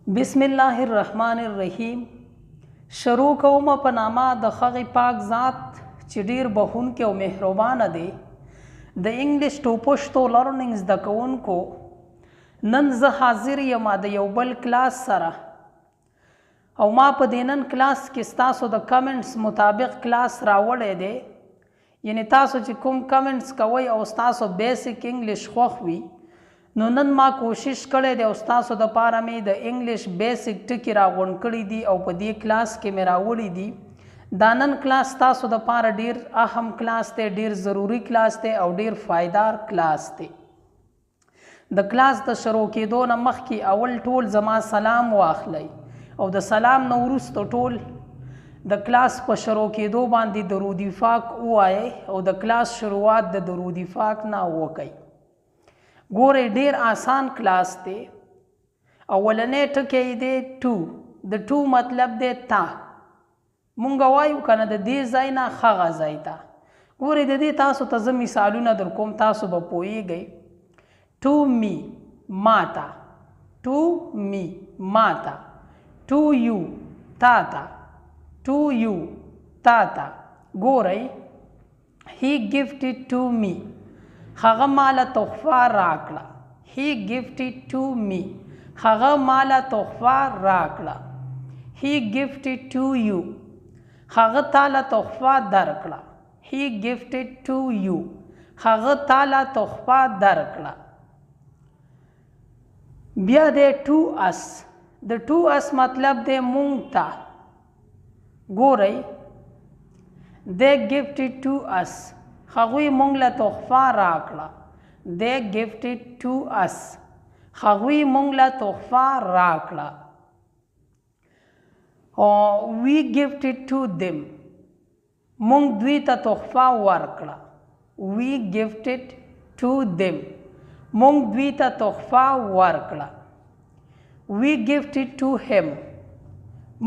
بسم الله الرحمن الرحیم. شروع کوم په نامه د هغې پاک ذات چې ډیر بخښونکی او مهربانه دی. د انګلیش ټو پښتو لرننګ زده کوونکو، نن زه حاضر یم د یو بل کلاس سره، او ما په دې نن کلاس کې ستاسو د کمنټس مطابق کلاس راوړی دی. یعنی تاسو چې کوم کمنټس کوئ او ستاسو بیسک انګلیش خوښ وي، نو نن ما کوشش کړی دی او ستاسو دپاره مې د انګلیش بیسک ټکي راغونډ کړي دي او په دې کلاس کې مې راوړي دي. دا نن کلاس ستاسو دپاره ډیر اهم کلاس دی، ډیر ضروري کلاس دی او ډیر فایدار کلاس دی. د کلاس د شروع کېدو نه مخکې اول ټول زما سلام واخلئ، او د سلام نه وروسته ټول د کلاس په شروع کېدو باندې درود پاک ووایئ او د کلاس شروعات د درود پاک نه وکئ. ګورئ ډیر آسان کلاس دی. اولنی ټکی دی ټو. د ټو مطلب دی تا. مونږ وایو که نه د دې ځای نه هغه ځای ته. ګورئ د دې تاسو ته زه مثالونه در کوم، تاسو به پوهیږئ. ټو می ماته، ټو می ماته، ټو یو تا ته، ټو یو تا ته. ګورئ هی گفټډ ټو می، هغه ماله تحفه راکړه. هی گفټډ ټو می، هغه ماله تحفه راکړه. هی گفټډ ټو یو، هغه تاله تحفه درکړه. هی گفټډ ټو یو، هغه تاله تحفه درکړه. بیا دی ټو اس. د ټو اس مطلب دی مونږ ته. ګورئ دی گفټډ ټو اس، هغوی مونږ له تحفه راکړه. دی گفټډ ټو اس، هغوی مونږ له تحفه راکړه. وی گفټډ ټو دم، مونږ دوی ته تحفه ورکړه. وی گفټډ ټو دم، مونږ دوی ته تحفه ورکړه. وی گفټډ ټو هیم،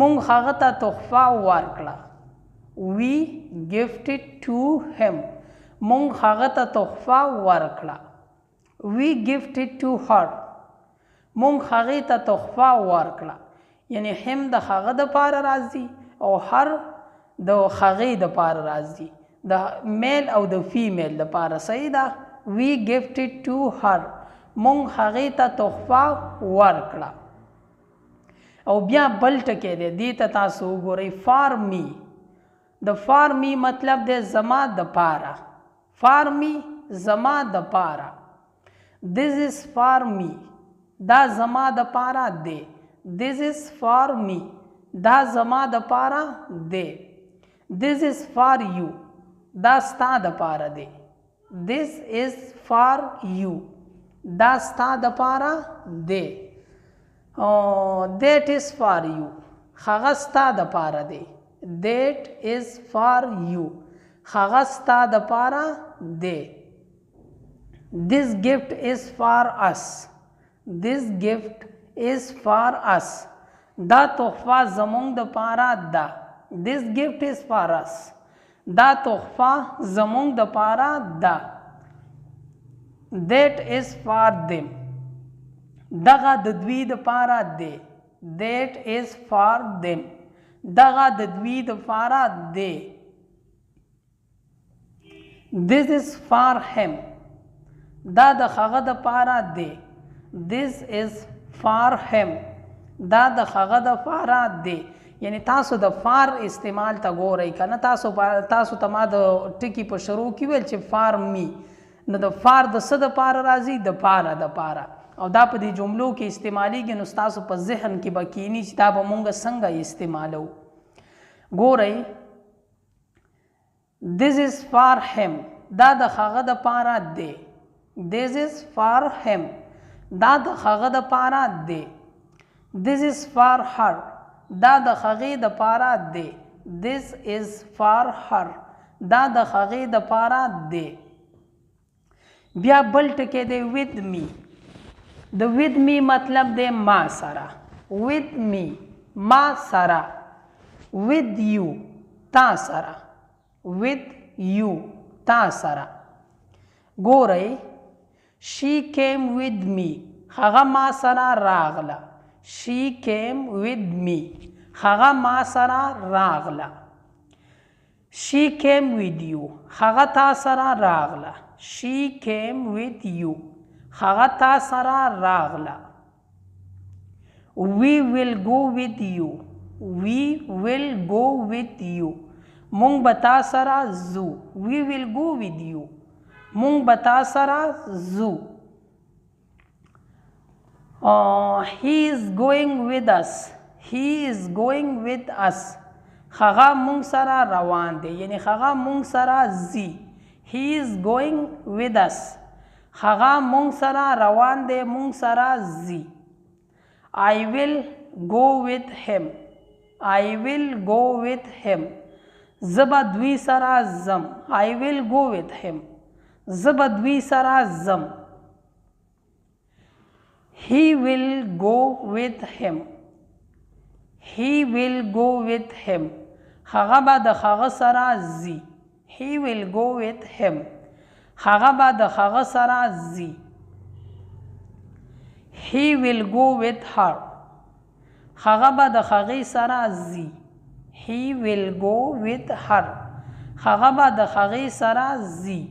مونږ هغه ته تحفه ورکړه. وی گفټډ ټو هیم، مونږ هغه ته تحفه ورکړه. وی گفټډ ټو هر، مونږ هغې ته تحفه ورکړه. یعنی هم د هغه دپاره راځي او هر د هغې دپاره راځي، د میل او د فیمیل دپاره. صحیح ده. وی گفټډ ټو هر، مونږ هغې ته تحفه ورکړه. او بیا بل ټکی دی، دې ته تاسو وګورئ فار می. د فار می مطلب دی زما دپاره. فار می زما دپاره. This is for me، دا زما دپاره دی. This is for me، دا زما دپاره دی. This is for you، دا ستا دپاره دی. This is for you، دا ستا دپاره دی. That is for you، هغه ستا دپاره دی. That is for you، هغه ستا دپاره دی. This gift is for us، this gift is for us، دا تحفه زمونږ دپاره ده. This gift is for us، دا تحفه زمونږ دپاره ده. That is for them، دغه د دوی دپاره دی. That is for them، دغه د دوی دپاره دی. This is for him، دا د هغه دپاره دی. This is for him، دا د هغه دپاره دی. یعنی تاسو د فار استعمال ته ګورئ که نه. تاسو ته ما د ټکي په شروع کې ویل چې فار می، نو د فار د څه دپاره راځي؟ د پاره دپاره. او دا په دې جملو کې استعمالیږي، نو ستاسو په ذهن کې به کینی چې دا به مونږ څنګه استعمالو. ګورئ This is for him، دا د هغه دپاره دی. This is for him، دا د هغه دپاره دی. This is for her، دا د هغې دپاره دی. This is for her، دا د هغې دپاره دی. بیا بل ټکی دی with me. د with me مطلب دی ما سره. with me ما سره. with you تا سره. with you تا سره. ګورئ she came with me، هغه ما سره راغله. she came with me هغه ما سره راغله she came with you هغه تا سره راغله she came with you هغه تا سره راغله we will go with you we will go with you مونږ به تا سره ځو we will go with you مونږ به تا سره ځو he is going with us he is going with us هغه مونږ سره روان دی یعنی هغه مونږ سره ځي he is going with us هغه مونږ سره روان دی مونږ سره ځي I will go with him I will go with him زه به دوی سره ځم I will go with him زه به دوی سره ځم he will go with him he will go with him هغه به د هغه سره ځي he will go with him هغه به د هغه سره ځي he will go with her هغه به د هغې سره ځي he will go with her هغه به د هغې سره ځي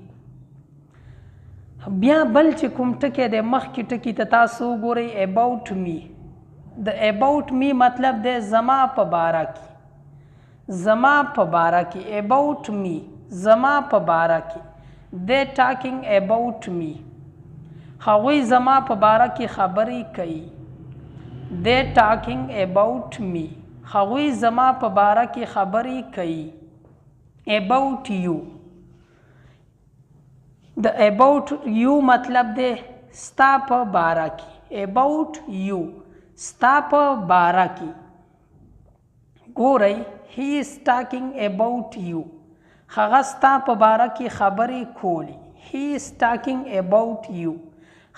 بیا بل چې کوم ټکی دی مخکې ټکي ته تاسو وګورئ about me د about me مطلب دی زما په باره کې زما په باره کې about me زما په باره کې they talking about me هغوی زما په باره کې خبرې کوي they talking about me هغوی زما په باره کې خبرې کوي about you د about you مطلب دی ستا په باره کې about you ستا په باره کې ګورئ he is talking about you هغه ستا په باره کې خبرې کولی he is talking about you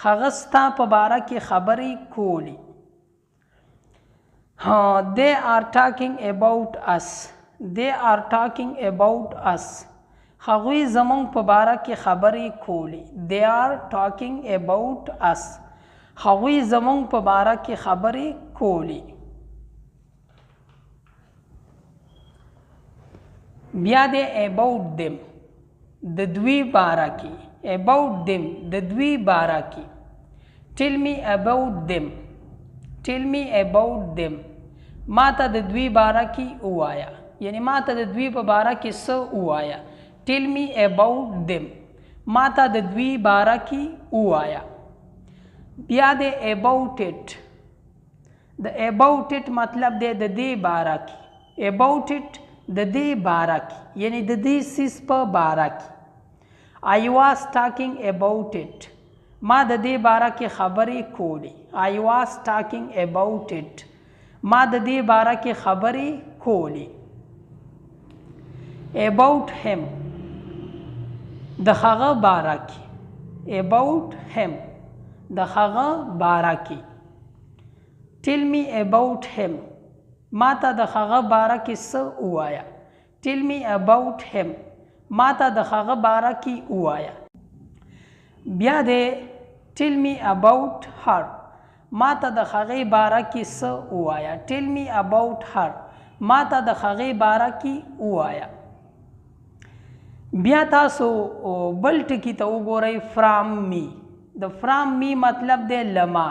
هغه ستا په باره کې خبرې کولی they are talking about us they are talking about us هغوی زمونږ په باره کې خبرې کولی they are talking about us هغوی زمونږ په باره کې خبرې کولی بیا دی about them د دوی باره کې about them د دوی باره کې tell me about them tell me about them ما ته د دوی باره کې ووایه یعنی ما ته د دوی په باره کې څه ووایه tell me about them ما ته د دوی باره کې ووایه بیا دی about it د about it مطلب دی د دې باره کې about it د دې باره کې یعنی د دې څیز په باره کې I was talking about it ما د دې باره کې خبرې کولی I was talking about it ما د دې باره کې خبرې کولی about him د هغه باره کې about him د هغه باره کې tell me about him ما ته د هغه باره کې څه ووایه tell me about him ما ته د هغه باره کې ووایه بیا دی tell me about her ما ته د هغې باره کې څه ووایه tell me about her ما ته د هغې باره کې ووایه بیا تاسو بل ټکي ته وګورئ from me د from me مطلب دی لما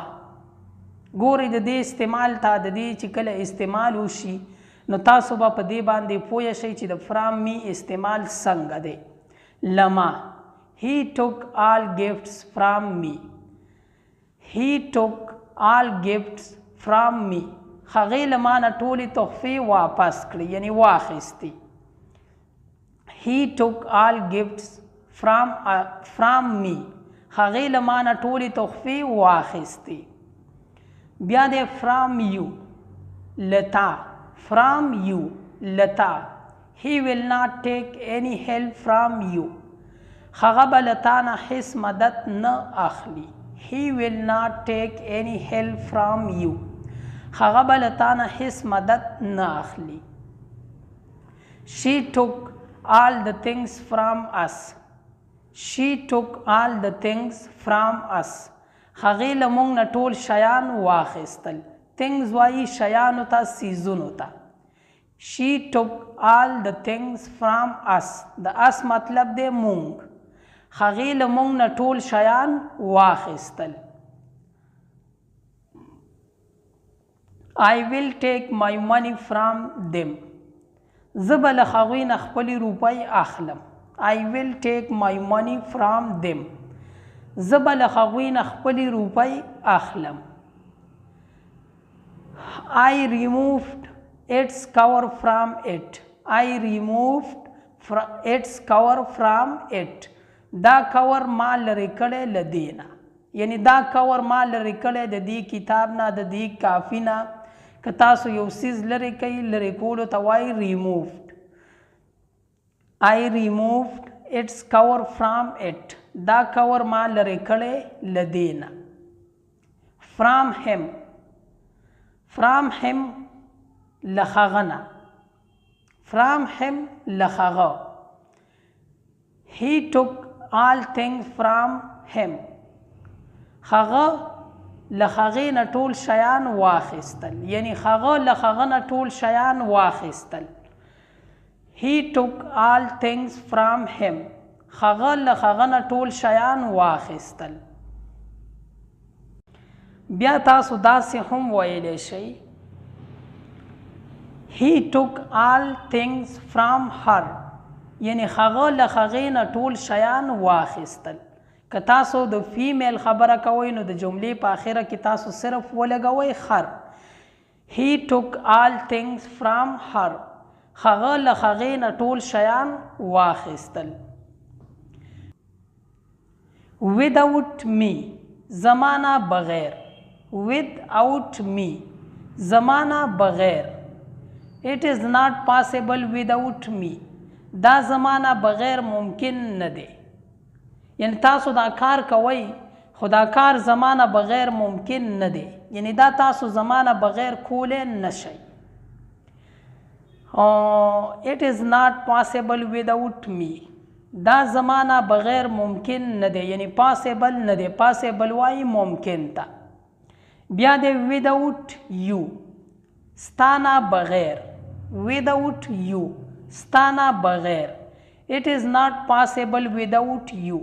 ګورئ د دې استعمال ته د دې چې کله استعمال وشي نو تاسو به په دې باندې پوه شئ چې د from me استعمال څنګه دی لما he took all gifts from me he took all gifts from me هغې له ما نه ټولې تحفې واپس کړې یعنی واخیستې he took all gifts from me هغې له ما نه ټولې تحفې واخیستې بیا دی from you لتا from you لتا he will not take any help from you هغه به له تا نه هیڅ مدد نه اخلي he will not take any help from you هغه به له تا نه هیڅ مدد نه اخلي she took all the things from us she took all the things from us هغې له موږ نه ټول شیان واخیستل things وایي شیانو ته څیزونو ته. she took all the things from us. د us مطلب دی مونږ. هغې له مونږ نه ټول شیان واخیستل. I will take my money from them. زه به له هغوی نه خپلې روپۍ اخلم. I will take my money from them. زه به له هغوی نه خپلې روپۍ اخلم. I removed its cover from it. I removed its cover from it. دا کور ما لرې کړی له دې نه. یعنی دا کور ما لرې کړی د دې کتاب نه، د دې کافي نه. که تاسو یو څیز لرې کوئ، لرې کولو ته وایي removed. I removed its cover from it. دا کور ما لرې کړی له دې نه. from him. from him له هغه نه. from him له هغه. he took all things from him. هغه له هغې نه ټول شیان واخیستل. یعنی هغه له هغه نه ټول شیان واخیستل. he took all things from him. هغه له هغه نه ټول شیان واخیستل. بیا تاسو داسې هم ویلی شئ he took all things from her. یعنی هغه له هغې نه ټول شیان واخیستل. که تاسو د فیمیل خبره کوئ نو د جملې په آخره کې تاسو صرف ولګوئ خر. he took all things from her. هغه له هغې نه ټول شیان واخیستل. without me زمانه بغیر. without me زمانه بغیر. it is not possible without me. دا زمانه بغیر ممکن نه دی. یعنی تاسو دا کار کوئ خو دا کار زمانه بغیر ممکن نه دی. یعنی دا تاسو زمانه بغیر کولی نشئ. it is not possible without me. دا زمانه بغیر ممکن نه دی. یعنی پاسیبل نه دی. پاسیبل وایي ممکن ته. بیا دی without you ستانه بغیر. without you ستانه بغیر. it is not possible without you.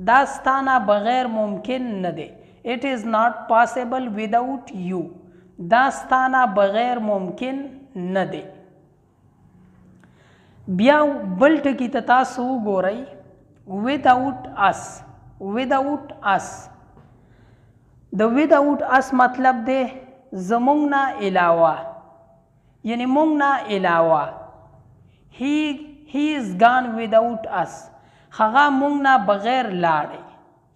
دا ستانه بغیر ممکن نه دی. it is not possible without you. دا ستانه بغیر ممکن نه دی. بیا بل ټکي ته تاسو وګورئ without us. without us د without us مطلب دی زمونږ نه علاوه. یعنی مونږ نه علاوه. he is gone without us. هغه مونږ نه بغیر لاړی.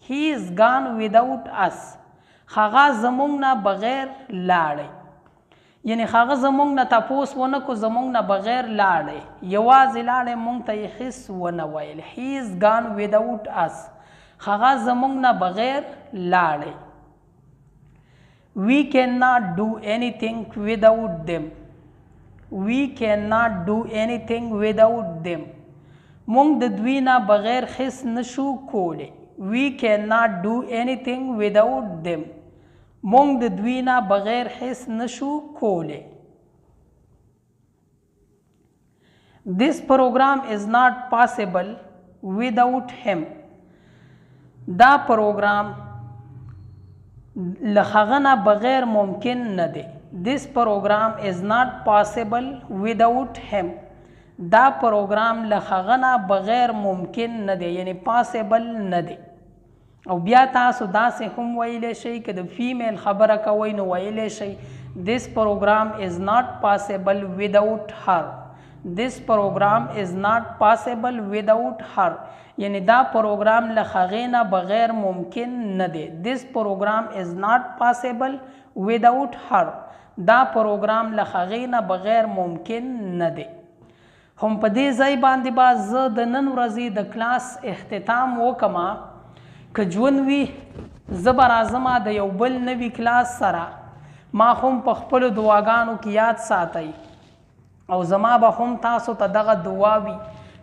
he is gone without us. هغه زمونږ نه بغیر لاړی. یعنی هغه زمونږ نه تپوس ونه کو زمونږ نه بغیر لاړی. یوازې لاړی مونږ ته یې هېڅ ونه ویل. he is gone without us. هغه زمونږ نه بغیر لاړی. we cannot do anything without them. we cannot do anything without them. مونږ د دوی نه بغیر هېڅ نشو کولی. we cannot do anything without them. مونږ د دوی نه بغیر هېڅ نشو کولی. this program is not possible without him. دا پروګرام له هغه نه بغیر ممکن نه دی. this program is not possible without him. دا پروګرام له هغه نه بغیر ممکن نه دی. یعنی پاسیبل نه دی. او بیا تاسو داسې هم ویلی شئ که د فیمیل خبره کوئ نو ویلی شئ this program is not possible without her. this program is not possible without her. یعنی دا پروګرام له هغې نه بغیر ممکن نه دی. this program is not possible without her. دا پروګرام له هغې نه بغیر ممکن نه دی. هم په دې ځای باندې به زه د نن ورځې د کلاس اختتام وکړم. که ژوند وي زه به راځم د یو بل نوي کلاس سره. ما هم په خپلو دعاګانو کې یاد ساتئ او زما به هم تاسو ته دغه دعا وي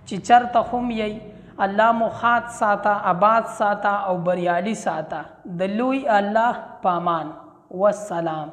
چې چرته هم یئ الله مو ښاد ساته، آباد ساته او بریالي ساته. د لوی الله په امان. والسلام.